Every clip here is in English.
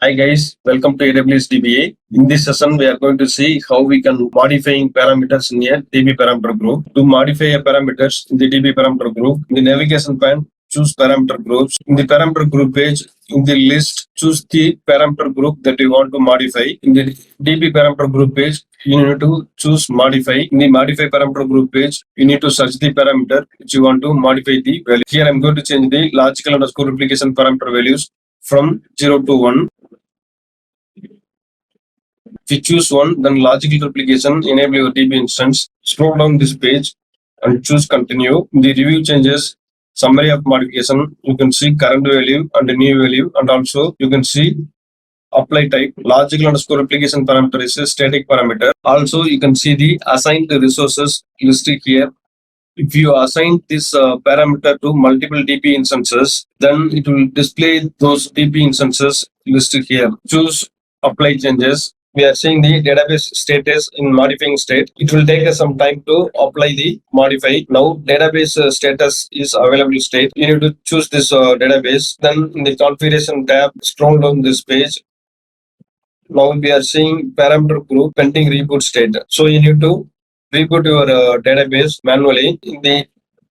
Hi guys, welcome to AWS DBA. In this session, we are going to see how we can modifying parameters in a DB parameter group. To modify a parameters in the DB parameter group, in the navigation pane, choose parameter groups. In the parameter group page, in the list, choose the parameter group that you want to modify. In the DB parameter group page, you need to choose modify. In the modify parameter group page, you need to search the parameter which you want to modify the value. Here I'm going to change the logical underscore replication parameter values from 0 to 1. If you choose one, then logical replication enable your DB instance. Scroll down this page and choose continue. In the review changes, summary of modification, you can see current value and new value, and also you can see apply type. Logical underscore replication parameter is a static parameter. Also, you can see the assigned resources listed here. If you assign this parameter to multiple DB instances, then it will display those DB instances listed here. Choose apply changes. We are seeing the database status in modifying state. It will take us some time to apply the modify. Now database status is available state. You need to choose this database. Then in the configuration tab, scroll down this page. Now we are seeing parameter group pending reboot state. So you need to reboot your database manually. In the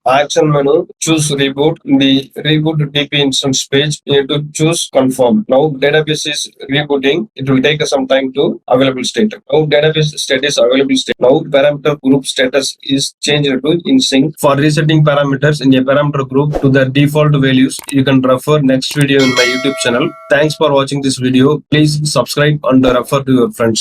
action menu, choose reboot. In the reboot DB instance page, you need to choose confirm. Now database is rebooting. It will take some time to available state. Now database status available state. Now parameter group status is changed to in sync. For resetting parameters in a parameter group to the default values, you can refer next video in my YouTube channel. Thanks for watching this video. Please subscribe and refer to your friends.